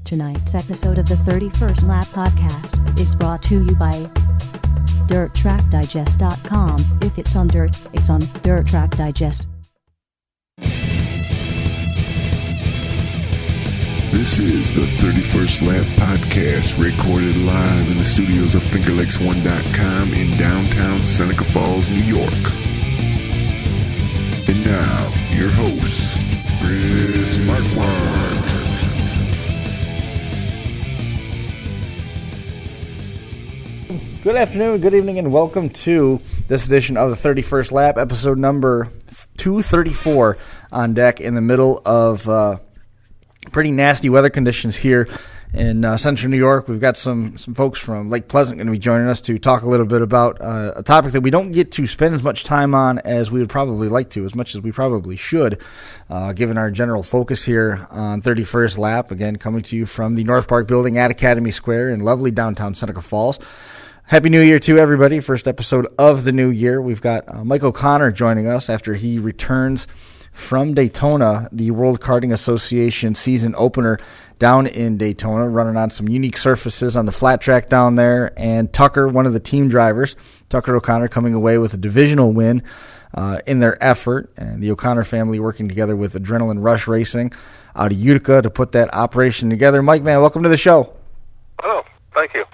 Tonight's episode of the 31st Lap Podcast is brought to you by DirtTrackDigest.com. If it's on dirt, it's on Dirt Track Digest. This is the 31st Lap Podcast, recorded live in the studios of FingerLakes1.com in downtown Seneca Falls, New York. And now, your hosts, Chris Marquardt. Good afternoon, good evening, and welcome to this edition of the 31st Lap, episode number 234 on deck in the middle of pretty nasty weather conditions here in central New York. We've got some folks from Lake Pleasant going to be joining us to talk a little bit about a topic that we don't get to spend as much time on as we would probably like to, as much as we probably should, given our general focus here on 31st Lap, again, coming to you from the North Park building at Academy Square in lovely downtown Seneca Falls. Happy New Year to everybody. First episode of the new year. We've got Mike O'Connor joining us after he returns from Daytona, the World Karting Association season opener down in Daytona, running on some unique surfaces on the flat track down there. And Tucker, one of the team drivers, Tucker O'Connor, coming away with a divisional win in their effort. And the O'Connor family working together with Adrenaline Rush Racing out of Utica to put that operation together. Mike, man, welcome to the show. Oh, thank you.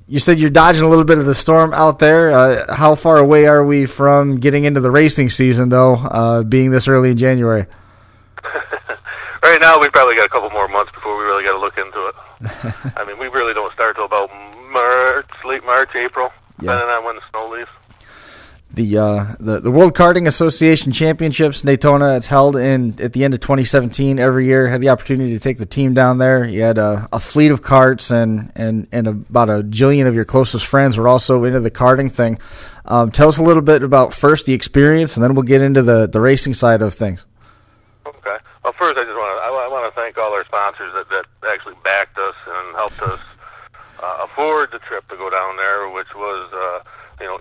You said you're dodging a little bit of the storm out there. How far away are we from getting into the racing season, though, being this early in January? Right now, we've probably got a couple more months before we really got to look into it. I mean, we really don't start till about late March, April, depending on when the snow leaves. The World Karting Association Championships in Daytona, it's held at the end of 2017 every year. Had the opportunity to take the team down there. You had a fleet of karts and about a jillion of your closest friends were also into the karting thing. Tell us a little bit about first the experience, and then we'll get into the racing side of things. Okay. Well, first I want to thank all our sponsors that actually backed us and helped us afford the trip to go down there, which was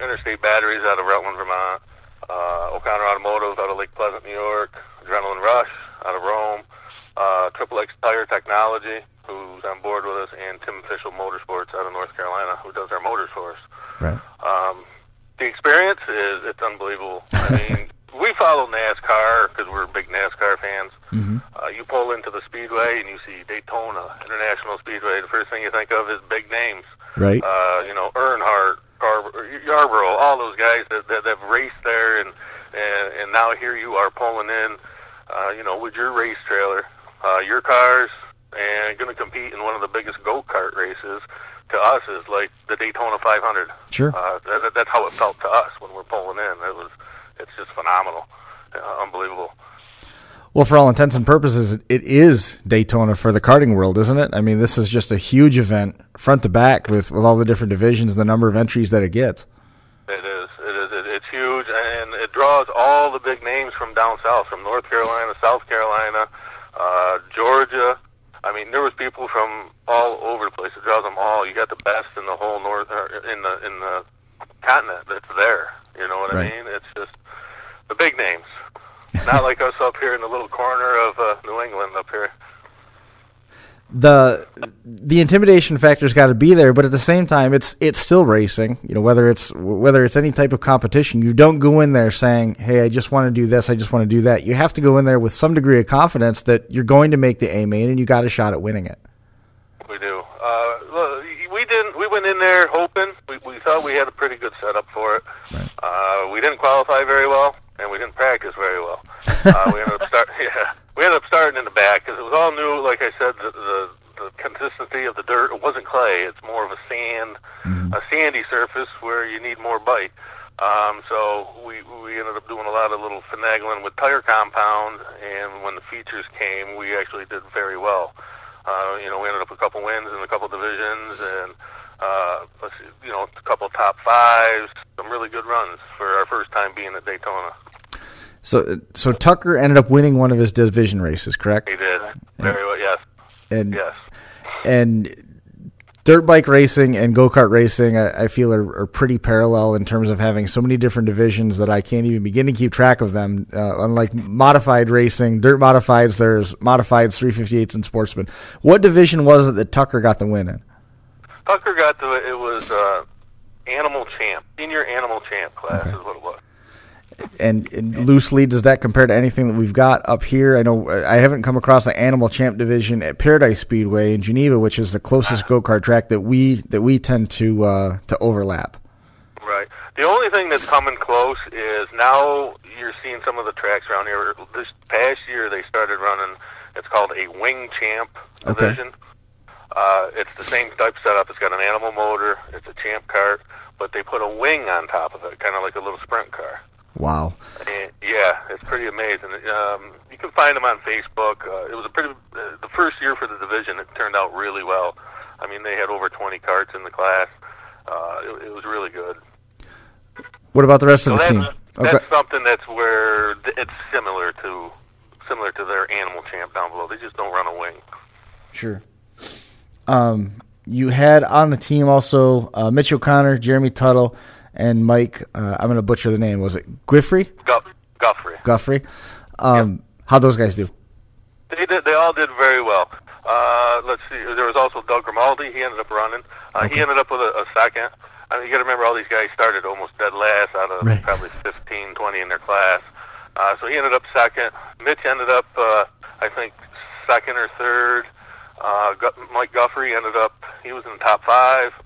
Interstate Batteries out of Rutland, Vermont, O'Connor Automotive out of Lake Pleasant, New York, Adrenaline Rush out of Rome, Triple X Tire Technology, who's on board with us, and Tim Official Motorsports out of North Carolina, who does our motors for us. Right. The experience it's unbelievable. I mean, we follow NASCAR because we're big NASCAR fans. Mm-hmm. You pull into the Speedway and you see Daytona International Speedway. The first thing you think of is big names. Right. Earnhart, Yarborough, all those guys that have raced there, and now here you are pulling in, with your race trailer, your cars, and going to compete in one of the biggest go-kart races. To us, is like the Daytona 500. Sure. That's how it felt to us when we're pulling in. It's just phenomenal, unbelievable. Well, for all intents and purposes, it is Daytona for the karting world, isn't it? I mean, this is just a huge event, front to back, with all the different divisions and the number of entries that it gets. It is. It's huge, and it draws all the big names from down south, from North Carolina, South Carolina, Georgia. I mean, there was people from all over the place. It draws them all. You got the best in the whole in the continent that's there. You know what Right. I mean? It's just the big names. Not like us up here in the little corner of New England up here. The intimidation factor's got to be there, but at the same time, it's still racing. Whether it's any type of competition, you don't go in there saying, "Hey, I just want to do this, I just want to do that." You have to go in there with some degree of confidence that you're going to make the A main, and you got a shot at winning it. We do. We didn't. We went in there hoping. We thought we had a pretty good setup for it. Right. We didn't qualify very well, and we didn't practice very well. We ended up starting in the back because it was all new. Like I said, the consistency of the dirt, it wasn't clay. It's more of a sandy surface where you need more bite. So we ended up doing a lot of little finagling with tire compound, and when the features came, we actually did very well. We ended up with a couple wins in a couple divisions, and a couple top fives, some really good runs for our first time being at Daytona. So Tucker ended up winning one of his division races, correct? He did. Very well, yes. And yes. And dirt bike racing and go-kart racing, I feel, are pretty parallel in terms of having so many different divisions that I can't even begin to keep track of them. Unlike modified racing, dirt modifieds, there's modifieds, 358s, and sportsmen. What division was it that Tucker got the win in? Tucker got it was Animal Champ, Senior Animal Champ class is what it was. And loosely, does that compare to anything that we've got up here? I know I haven't come across an Animal Champ division at Paradise Speedway in Geneva, which is the closest go-kart track that we tend to overlap. Right. The only thing that's coming close is now you're seeing some of the tracks around here. This past year they started running, it's called a Wing Champ division. It's the same type setup. It's got an animal motor. It's a Champ kart, but they put a wing on top of it, kind of like a little sprint car. Wow. And, yeah, it's pretty amazing. You can find them on Facebook. It was the first year for the division. It turned out really well. I mean, they had over 20 karts in the class. It was really good. What about the rest of the team? That's something that's where it's similar to their Animal Champ down below. They just don't run a wing. Sure. You had on the team also Mitch O'Connor, Jeremy Tuttle, and Mike, I'm going to butcher the name. Was it Guffrey? Guffrey. How'd those guys do? They all did very well. Let's see. There was also Doug Grimaldi. He ended up running. He ended up with a second. I mean, you got to remember all these guys started almost dead last out of probably 15, 20 in their class. So he ended up second. Mitch ended up, I think, second or third. Mike Guffrey ended up, he was in the top 5.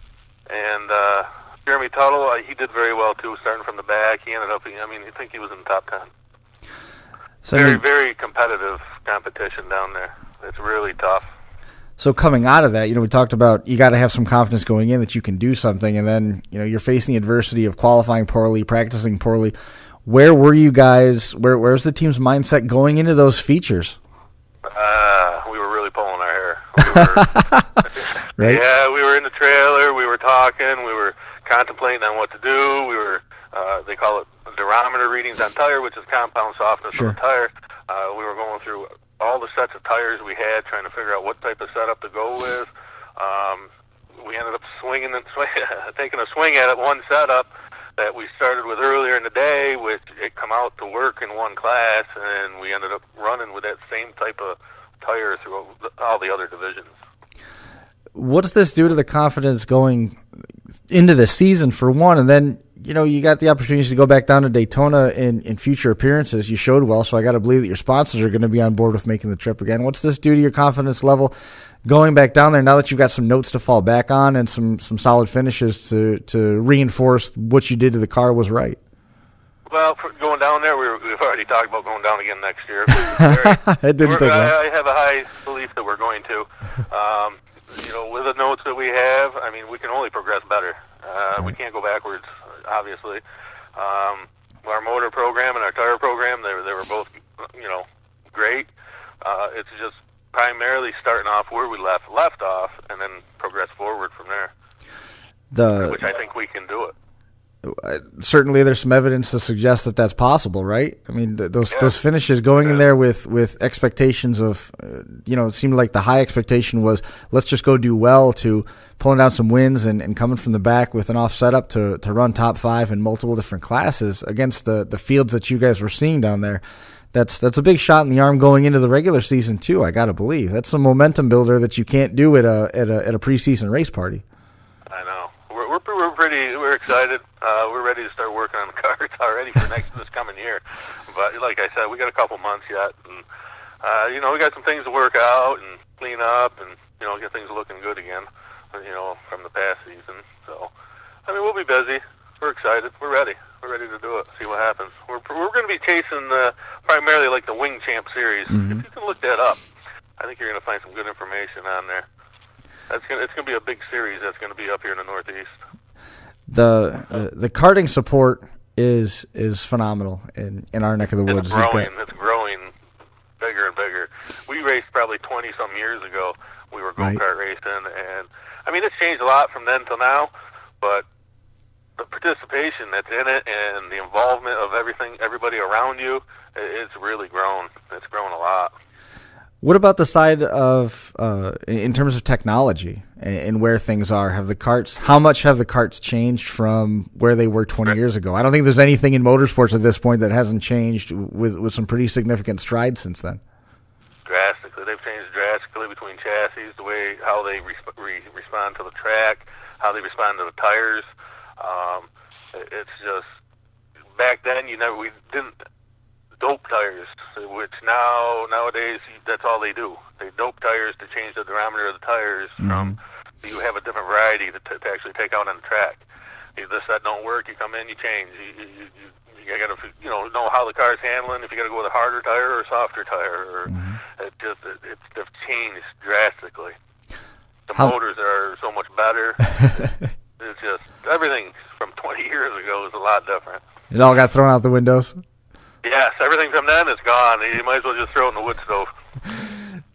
And Jeremy Tuttle, he did very well too, starting from the back. He ended up, I think he was in the top 10. So very competitive competition down there. It's really tough. So coming out of that, we talked about you got to have some confidence going in that you can do something, and then you're facing the adversity of qualifying poorly, practicing poorly. Where were you guys? Where's the team's mindset going into those features? We were really pulling our hair. Right? Yeah, we were in the trailer. We were talking. We were contemplating on what to do. We were, they call it durometer readings on tire, which is compound softness of the tire. We were going through all the sets of tires we had, trying to figure out what type of setup to go with. We ended up taking a swing at it, one setup that we started with earlier in the day, which it come out to work in one class, and we ended up running with that same type of tire through all the other divisions. What does this do to the confidence going into the season, for one? And then, you got the opportunities to go back down to Daytona in future appearances. You showed well, so I got to believe that your sponsors are going to be on board with making the trip again. What's this do to your confidence level going back down there now that you've got some notes to fall back on and some solid finishes to reinforce what you did to the car was right? Well, for going down there, we've already talked about going down again next year. It didn't take long. I have a high belief that we're going to. With the notes that we have, we can only progress better. We can't go backwards, obviously. Our motor program and our tire program, they were both, great. It's just primarily starting off where we left off and then progress forward from there, which I think we can do it. Certainly there's some evidence to suggest that that's possible, right? Those finishes going in there with expectations of, it seemed like the high expectation was let's just go do well, to pulling down some wins and coming from the back with an off setup to run top 5 in multiple different classes against the fields that you guys were seeing down there. That's a big shot in the arm going into the regular season too, I got to believe. That's a momentum builder that you can't do at a preseason race party. I know. We're excited. We're ready to start working on the cars already for this coming year. But like I said, we got a couple months yet, and we got some things to work out and clean up, and get things looking good again. From the past season. So, we'll be busy. We're excited. We're ready. We're ready to do it. See what happens. We're going to be chasing primarily like the Wing Champ series. Mm-hmm. If you can look that up, I think you're going to find some good information on there. It's going to be a big series that's going to be up here in the Northeast. The karting support is phenomenal in our neck of the woods. It's growing bigger and bigger. We raced probably 20-some years ago. We were go-kart racing, and it's changed a lot from then till now, but the participation that's in it and the involvement of everybody around you, it's really grown. It's grown a lot. What about the side of, in terms of technology and where things are. How much have the carts changed from where they were 20 years ago? I don't think there's anything in motorsports at this point that hasn't changed with some pretty significant strides since then. Drastically. They've changed drastically between chassis, the way how they respond to the track, how they respond to the tires. It's just, back then we didn't dope tires, which nowadays that's all they do. They dope tires to change the diameter of the tires from, you have a different variety to actually take out on the track. If that don't work, you come in, you change. You got to know how the car's handling. If you got to go with a harder tire or a softer tire, or it's changed drastically. The motors are so much better. It's just everything from 20 years ago is a lot different. It all got thrown out the windows. Yes, everything from then is gone. You might as well just throw it in the wood stove.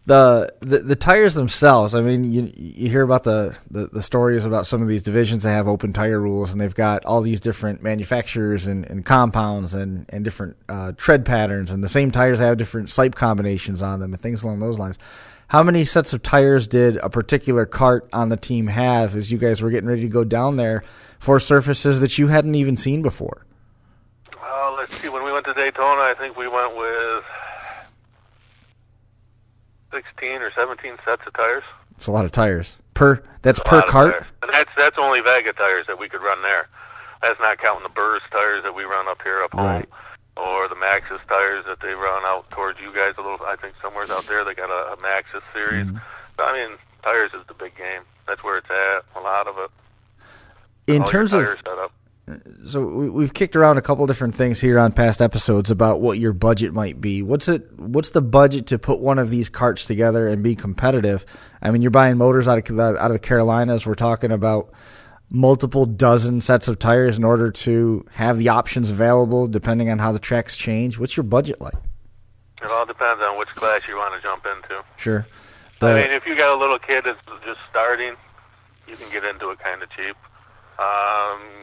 The tires themselves, I mean, you hear about the stories about some of these divisions that have open tire rules, and they've got all these different manufacturers and compounds and different tread patterns, and the same tires have different slipe combinations on them and things along those lines. How many sets of tires did a particular kart on the team have as you guys were getting ready to go down there for surfaces that you hadn't even seen before? Let's see. When we went to Daytona, I think we went with 16 or 17 sets of tires. It's a lot of tires. That's per kart? And that's only Vega tires that we could run there. That's not counting the Burrs tires that we run up here home, or the Maxxis tires that they run out towards you guys a little. I think somewhere's out there they got a Maxxis series. But, I mean, tires is the big game. That's where it's at, a lot of it. In terms of setup. So we've kicked around a couple different things here on past episodes about what your budget might be. What's the budget to put one of these carts together and be competitive? I mean, you're buying motors out of the Carolinas. We're talking about multiple dozen sets of tires in order to have the options available depending on how the tracks change. What's your budget like? It all depends on which class you want to jump into. Sure. I mean, if you got a little kid that's just starting, you can get into it kind of cheap.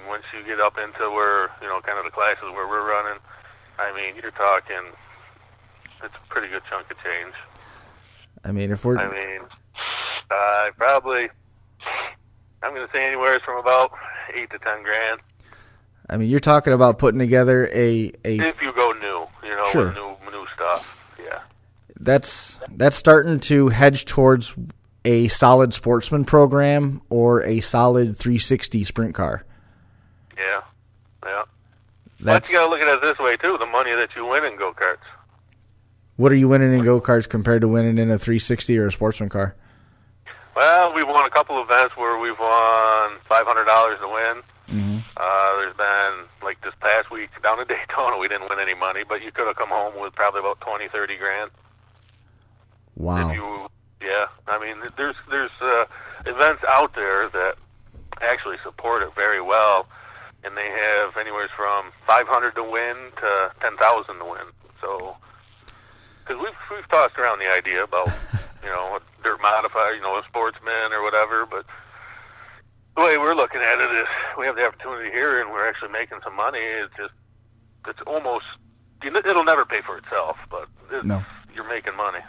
Once you get up into where, kind of the classes where we're running, I mean, you're talking, it's a pretty good chunk of change. I mean, probably, I'm going to say anywhere from about $8 to $10,000. I mean, you're talking about putting together a if you go new, sure. with new stuff, yeah. That's starting to hedge towards a solid sportsman program or a solid 360 sprint car. Yeah. But you got to look at it this way, too, the money that you win in go-karts. What are you winning in go-karts compared to winning in a 360 or a sportsman car? Well, we've won a couple events where we've won $500 to win. There's been, like this past week down in Daytona, we didn't win any money, but you could have come home with probably about $20,000-$30,000. Wow. Yeah, I mean, there's events out there that actually support it very well, and they have anywhere from $500 to win to $10,000 to win. So, because we've tossed around the idea about a dirt modifier, a sportsman or whatever, but the way we're looking at it is we have the opportunity here, and we're actually making some money. It's almost, it'll never pay for itself, but you're making money.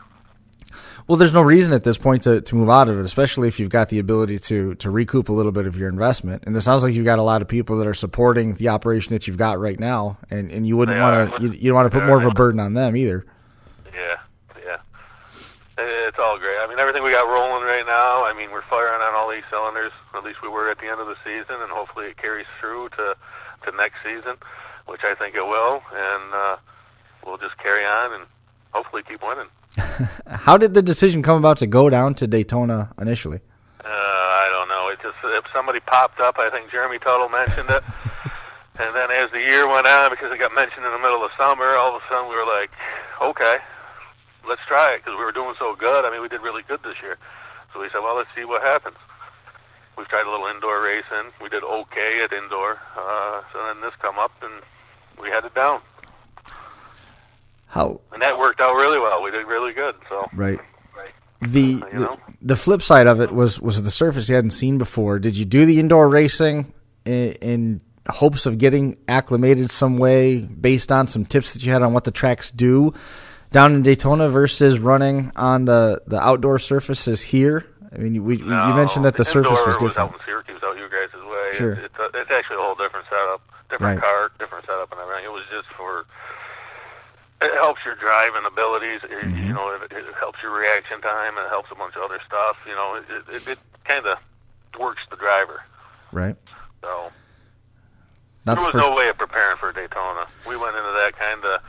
Well, there's no reason at this point to move out of it, especially if you've got the ability to recoup a little bit of your investment. And it sounds like you've got a lot of people that are supporting the operation that you've got right now, and you wouldn't want to you don't want to put more of a burden on them either. Yeah. It's all great. I mean, everything we got rolling right now, I mean, we're firing on all these cylinders. At least we were at the end of the season, and hopefully it carries through to next season, which I think it will. And we'll just carry on and hopefully keep winning. How did the decision come about to go down to Daytona initially? I don't know. It just, if somebody popped up, I think Jeremy Tuttle mentioned it. And then as the year went on, because it got mentioned in the middle of summer, all of a sudden we were like, okay, let's try it, because we were doing so good. I mean, we did really good this year. So we said, well, let's see what happens. We've tried a little indoor racing. We did okay at indoor. So then this come up, and we had it down. And that worked out really well. We did really good. So right. The flip side of it was the surface you hadn't seen before. Did you do the indoor racing in hopes of getting acclimated some way based on some tips that you had on what the tracks do down in Daytona versus running on the outdoor surfaces here? I mean, you mentioned that the surface was different. Was out in Syracuse, out your guys' way. Sure. It's actually a whole different setup, different cart, different setup and everything. It was just for, it helps your driving abilities. You know, it helps your reaction time, and it helps a bunch of other stuff. You know, it kind of works the driver. Right. So there was no way of preparing for Daytona. We went into that kind of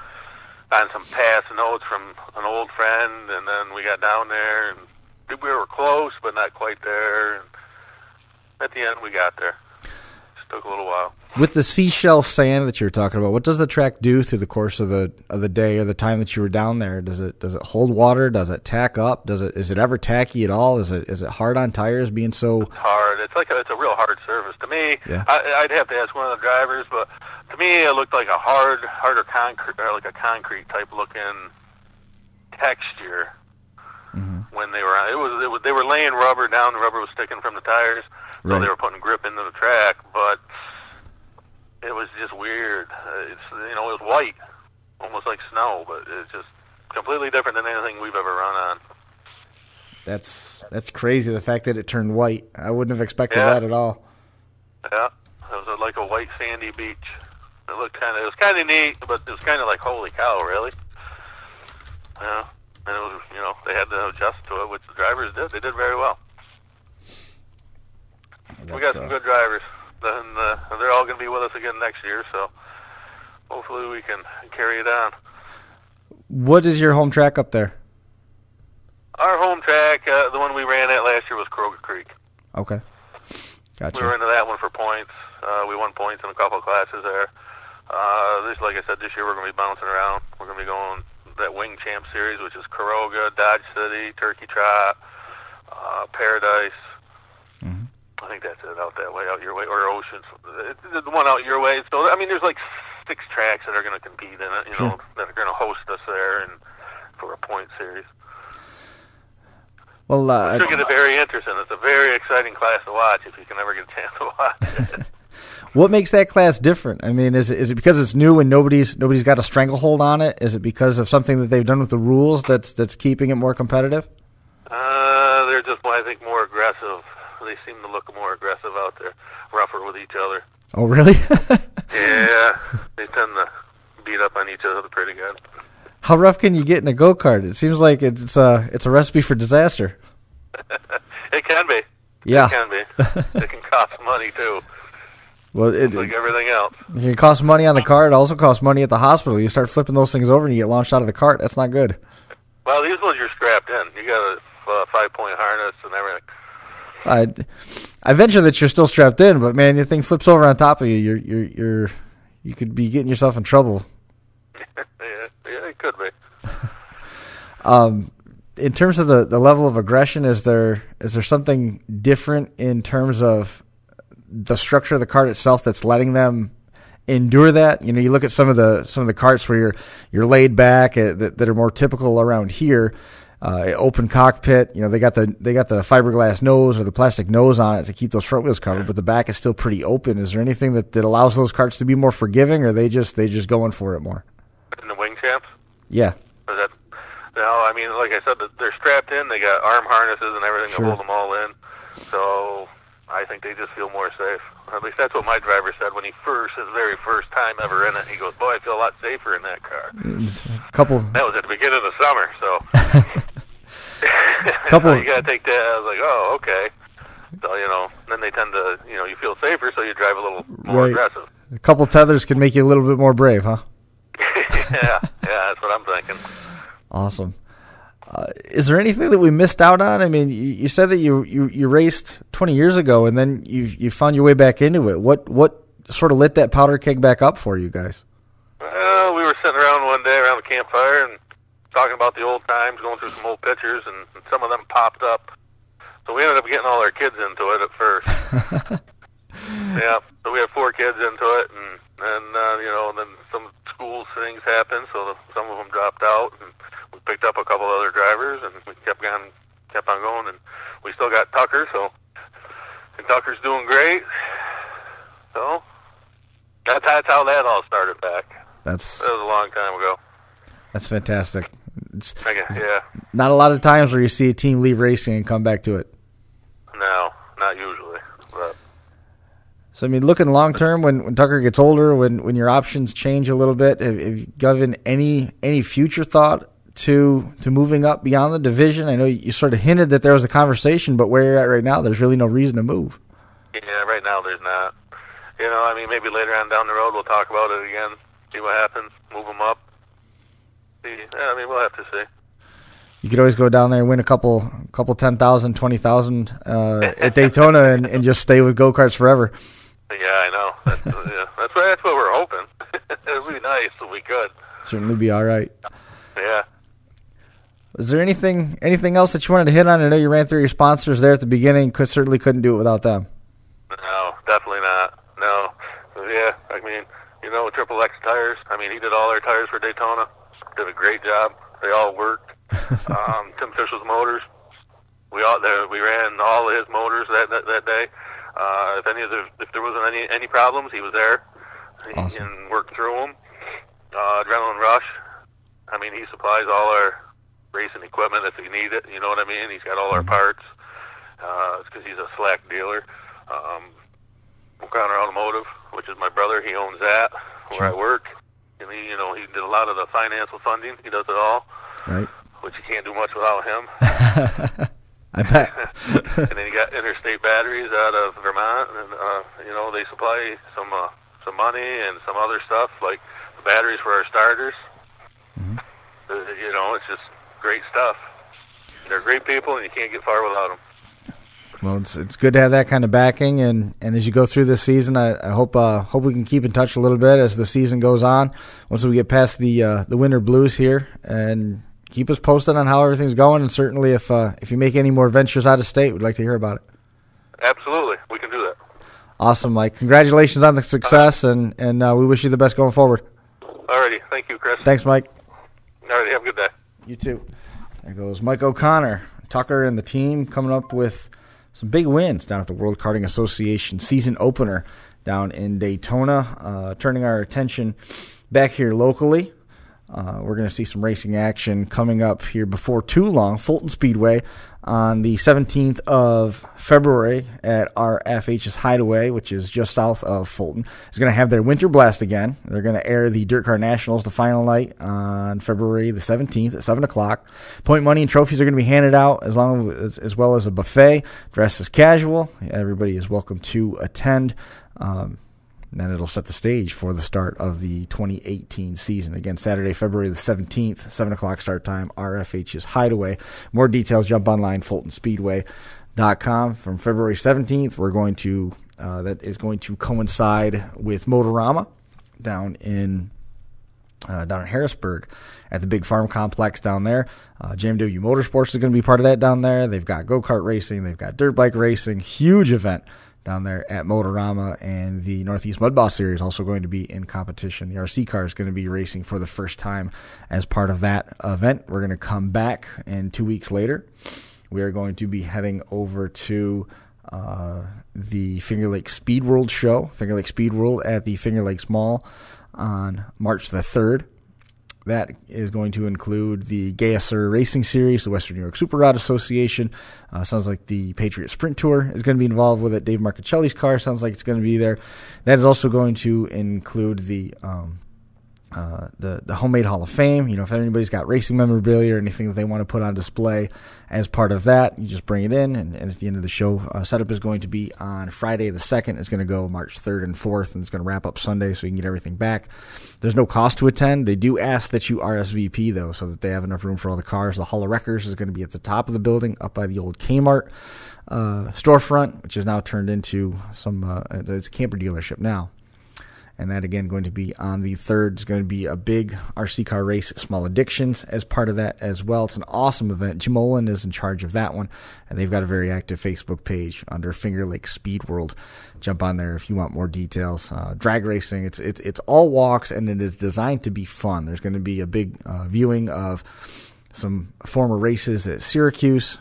on some past notes from an old friend, and then we got down there, and we were close, but not quite there. And at the end, we got there. Just took a little while. With the seashell sand that you were talking about, what does the track do through the course of the day or the time that you were down there? Does it hold water? Does it tack up? Is it ever tacky at all? Is it hard on tires being so? It's hard. It's a real hard surface to me. Yeah. I'd have to ask one of the drivers, but to me it looked like a harder concrete, or like a concrete type looking texture. When they were on, they were laying rubber down. The rubber was sticking from the tires, so they were putting grip into the track, but it was just weird. It was white, almost like snow, but it's just completely different than anything we've ever run on. That's crazy, the fact that it turned white. I wouldn't have expected that at all. Yeah, it was like a white sandy beach. It was kind of neat, but it was kind of like, holy cow, really? Yeah, and it was, they had to adjust to it, which the drivers did. They did very well. We got some good drivers. And they're all going to be with us again next year, so hopefully we can carry it on. What is your home track up there? Our home track, the one we ran at last year, was Kroger Creek. Okay. Gotcha. We were into that one for points. We won points in a couple of classes there. Like I said, this year we're going to be bouncing around. We're going to be going that Wing Champ Series, which is Caroga, Dodge City, Turkey Trot, Paradise. I think that's it, out that way, out your way, or Oceans. The one out your way. So, I mean, there's like 6 tracks that are going to compete in it, that are going to host us there and for a point series. Well, it's going to get very interesting. It's a very exciting class to watch if you can ever get a chance to watch it. What makes that class different? I mean, is it because it's new and nobody's got a stranglehold on it? Is it because of something that they've done with the rules that's keeping it more competitive? They're just, I think, more aggressive. They seem to look more aggressive out there, rougher with each other. Oh, really? Yeah, they tend to beat up on each other pretty good. How rough can you get in a go-kart? It seems like it's a recipe for disaster. It can be. Yeah. It can be. It can cost money, too. Well, like everything else. It can cost money on the cart. It also costs money at the hospital. You start flipping those things over and you get launched out of the cart. That's not good. Well, these ones you're strapped in. You got a 5-point harness and everything. I venture that you're still strapped in, but man, the thing flips over on top of you. You could be getting yourself in trouble. yeah, it could be. In terms of the level of aggression, is there something different in terms of the structure of the cart itself that's letting them endure that? You look at some of the carts where you're laid back that are more typical around here. Open cockpit, they got the fiberglass nose or the plastic nose on it to keep those front wheels covered, but the back is still pretty open. Is there anything that allows those carts to be more forgiving, or they just going for it more? In the Wing Champs? Yeah. No, I mean, like I said, they're strapped in. They got arm harnesses and everything to hold them all in. So I think they just feel more safe. At least that's what my driver said when his very first time ever in it. He goes, "Boy, I feel a lot safer in that car." That was at the beginning of the summer, so. So you got to take that. I was like, oh, okay. So, then they tend to, you feel safer, so you drive a little more aggressive. A couple tethers can make you a little bit more brave, huh? yeah, that's what I'm thinking. Awesome. Is there anything that we missed out on? I mean, you said that you raced 20 years ago, and then you found your way back into it. What sort of lit that powder keg back up for you guys? Well, we were sitting around one day around the campfire and talking about the old times, going through some old pictures, and some of them popped up. So we ended up getting all our kids into it at first. Yeah, so we had 4 kids into it, and then some school things happened, so some of them dropped out, and we picked up a couple other drivers, and we kept on going, and we still got Tucker, and Tucker's doing great. So that's how that all started back. That was a long time ago. That's fantastic. It's yeah. Not a lot of times where you see a team leave racing and come back to it. usually. But So, I mean, looking long term, when Tucker gets older, when your options change a little bit, have you given any future thought to moving up beyond the division? I know you sort of hinted that there was a conversation, but where you're at right now, there's really no reason to move. yeah, right now there's not. I mean, maybe later on down the road we'll talk about it again, see what happens, move them up. See, I mean, we'll have to see. You could always go down there and win a couple 10,000, 20,000 at Daytona and just stay with go-karts forever. Yeah, I know. That's what we're hoping. It would be nice if we could. Certainly be all right. Yeah. Is there anything else that you wanted to hit on? I know you ran through your sponsors there at the beginning. Certainly couldn't do it without them. No, definitely not. No. Yeah, I mean, Triple X Tires. I mean, he did all our tires for Daytona. Did a great job. They all worked. Tim Fishel's motors. We ran all of his motors that day. If there wasn't any problems, he was there. Awesome. And worked through them. Adrenaline Rush. I mean, he supplies all our racing equipment if we need it. You know what I mean? He's got all our parts. It's because he's a Slack dealer. O'Connor Automotive, which is my brother, he owns that where I work. And he did a lot of the financial funding. He does it all. Right. Which you can't do much without him. I bet. And then you got Interstate Batteries out of Vermont, and they supply some money and some other stuff like the batteries for our starters. Mm-hmm. It's just great stuff. They're great people, and you can't get far without them. Well, it's good to have that kind of backing, and as you go through this season, I hope we can keep in touch a little bit as the season goes on. Once we get past the winter blues here, and keep us posted on how everything's going. And certainly, if you make any more ventures out of state, we'd like to hear about it. Absolutely, we can do that. Awesome, Mike. Congratulations on the success, and we wish you the best going forward. Alrighty, thank you, Chris. Thanks, Mike. Alrighty, have a good day. You too. There goes Mike O'Connor, Tucker, and the team coming up with some big wins down at the World Karting Association season opener down in Daytona. Turning our attention back here locally, we're going to see some racing action coming up here before too long. Fulton Speedway on the 17th of February at RFH's Hideaway, which is just south of Fulton, is going to have their Winter Blast again. They're going to air the Dirt Car Nationals, the final night, on February the 17th at 7 o'clock. Point money and trophies are going to be handed out as well as a buffet. Dress is casual. Everybody is welcome to attend. And then it'll set the stage for the start of the 2018 season. Again, Saturday, February the 17th, 7 o'clock start time, RFH's Hideaway. More details, jump online, FultonSpeedway.com. From February 17th, we're going to that is going to coincide with Motorama down in Harrisburg at the big farm complex down there. JMW Motorsports is going to be part of that down there. They've got go-kart racing. They've got dirt bike racing. Huge event down there at Motorama, and the Northeast Mud Boss Series also going to be in competition. The RC car is going to be racing for the first time as part of that event. We're going to come back, and 2 weeks later, we are going to be heading over to the Finger Lakes Speed World show, Finger Lakes Speed World at the Finger Lakes Mall on March the 3rd. That is going to include the Gayser Racing Series, the Western New York Super Rod Association. Sounds like the Patriot Sprint Tour is going to be involved with it. Dave Marcichelli's car sounds like it's going to be there. That is also going to include the Homemade Hall of Fame. If anybody's got racing memorabilia or anything that they want to put on display as part of that, you just bring it in, and at the end of the show, setup is going to be on Friday the 2nd. It's going to go March 3rd and 4th, and it's going to wrap up Sunday so you can get everything back. There's no cost to attend. They do ask that you RSVP, though, so that they have enough room for all the cars. The Hall of Wreckers is going to be at the top of the building, up by the old Kmart storefront, which is now turned into it's a camper dealership now. And that, again, going to be on the 3rd. It's going to be a big RC car race, Small Addictions, as part of that as well. It's an awesome event. Jim Olin is in charge of that one, and they've got a very active Facebook page under Finger Lakes Speed World. Jump on there if you want more details. Drag racing, it's all walks, and it is designed to be fun. There's going to be a big viewing of some former races at Syracuse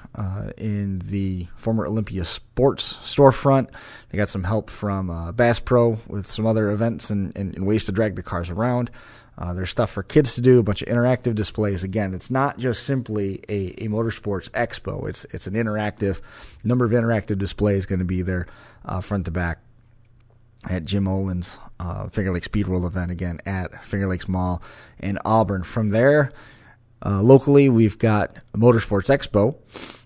in the former Olympia Sports storefront. They got some help from Bass Pro with some other events and ways to drag the cars around. There's stuff for kids to do, a bunch of interactive displays. Again, it's not just simply a motorsports expo. It's an interactive number of interactive displays going to be there front to back at Jim Olin's Finger Lakes Speed World event, again at Finger Lakes Mall in Auburn. From there, locally, we've got Motorsports Expo.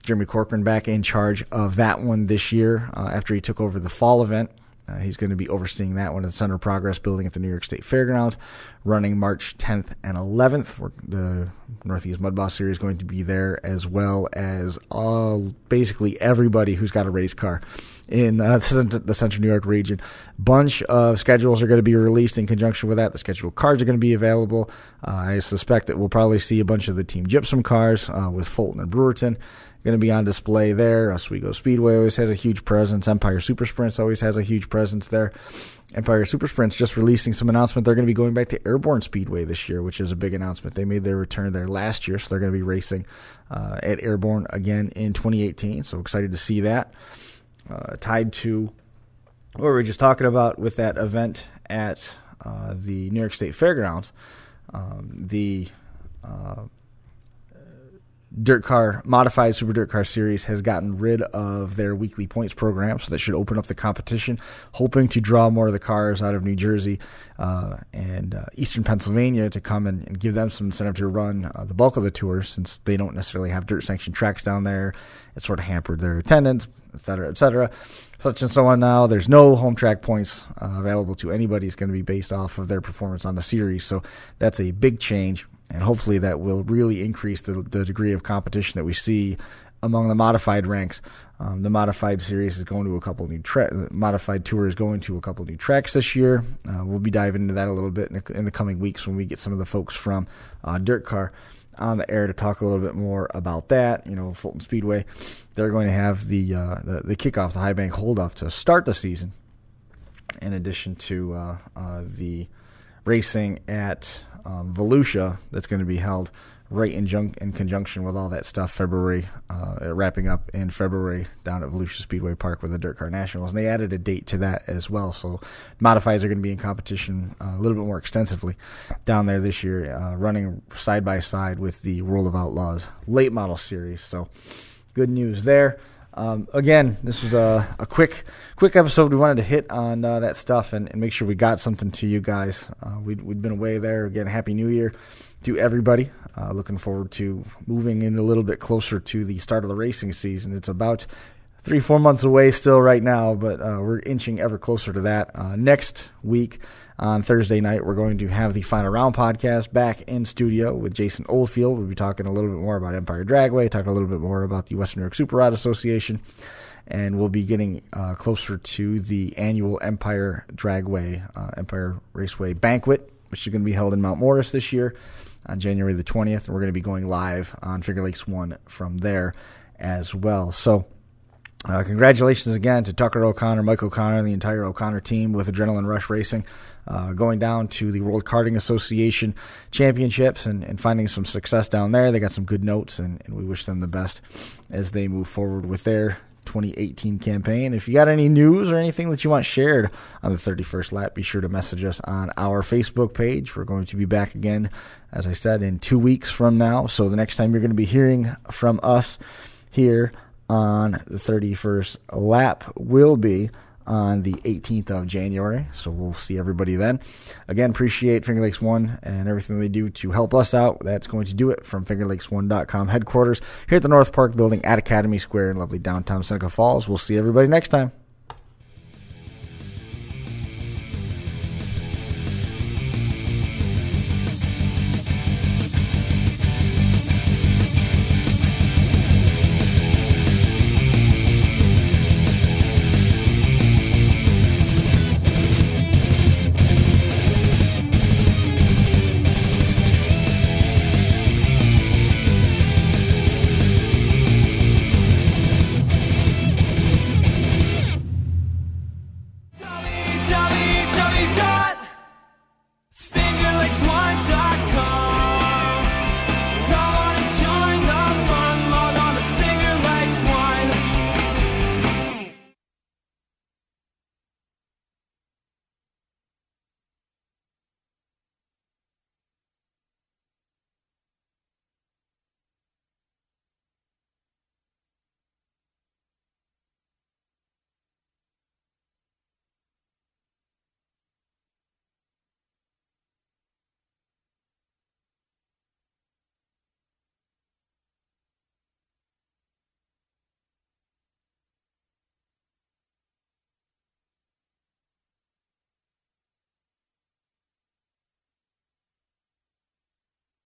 Jeremy Corcoran back in charge of that one this year after he took over the fall event. He's going to be overseeing that one at the Center of Progress building at the New York State Fairgrounds, running March 10th and 11th. The Northeast Mud Boss Series is going to be there, as well as basically everybody who's got a race car in the Central New York region. Bunch of schedules are going to be released in conjunction with that. The scheduled cars are going to be available. I suspect that we'll probably see a bunch of the Team Gypsum cars with Fulton and Brewerton going to be on display there. Oswego Speedway always has a huge presence. Empire Super Sprints always has a huge presence there. Empire Super Sprints just releasing some announcement. They're going to be going back to Airborne Speedway this year, which is a big announcement. They made their return there last year, so they're going to be racing at Airborne again in 2018. So excited to see that. Tied to what we were just talking about with that event at the New York State Fairgrounds, the Modified Super Dirt Car Series has gotten rid of their weekly points program, so that should open up the competition, hoping to draw more of the cars out of New Jersey and Eastern Pennsylvania to come and give them some incentive to run the bulk of the tour, since they don't necessarily have dirt-sanctioned tracks down there. It sort of hampered their attendance, et cetera, such and so on. Now there's no home track points available to anybody. It's going to be based off of their performance on the series, so that's a big change. And hopefully that will really increase the degree of competition that we see among the modified ranks. The modified series is going to a couple new modified tour is going to a couple new tracks this year. We'll be diving into that a little bit in the coming weeks when we get some of the folks from Dirt Car on the air to talk a little bit more about that. Fulton Speedway, they're going to have the kickoff, the high bank holdoff to start the season, in addition to the racing at Volusia that's going to be held right in conjunction with all that stuff. February, wrapping up in February down at Volusia Speedway Park with the Dirt Car Nationals, and they added a date to that as well. So modifieds are going to be in competition a little bit more extensively down there this year, running side by side with the World of Outlaws late model series. So good news there. Again, this was a quick episode. We wanted to hit on that stuff and make sure we got something to you guys. We'd been away there. Again, Happy New Year to everybody. Looking forward to moving in a little bit closer to the start of the racing season. It's about 3-4 months away still right now, but we're inching ever closer to that. Next week on Thursday night, we're going to have the Final Round podcast back in studio with Jason Oldfield. We'll be talking a little bit more about Empire Dragway, talking a little bit more about the Western New York Super Rod Association, and we'll be getting closer to the annual Empire Dragway, Empire Raceway Banquet, which is going to be held in Mount Morris this year on January the 20th. And we're going to be going live on Finger Lakes 1 from there as well. So congratulations again to Tucker O'Connor, Mike O'Connor, and the entire O'Connor team with Adrenaline Rush Racing, going down to the World Karting Association Championships and finding some success down there. They got some good notes, and we wish them the best as they move forward with their 2018 campaign. If you got any news or anything that you want shared on the 31st lap, be sure to message us on our Facebook page. We're going to be back again, as I said, in 2 weeks from now. So the next time you're going to be hearing from us here on the 31st lap will be on the 18th of January. So we'll see everybody then. Again, appreciate Finger Lakes 1 and everything they do to help us out. That's going to do it from FingerLakes1.com headquarters here at the North Park building at Academy Square in lovely downtown Seneca Falls. We'll see everybody next time.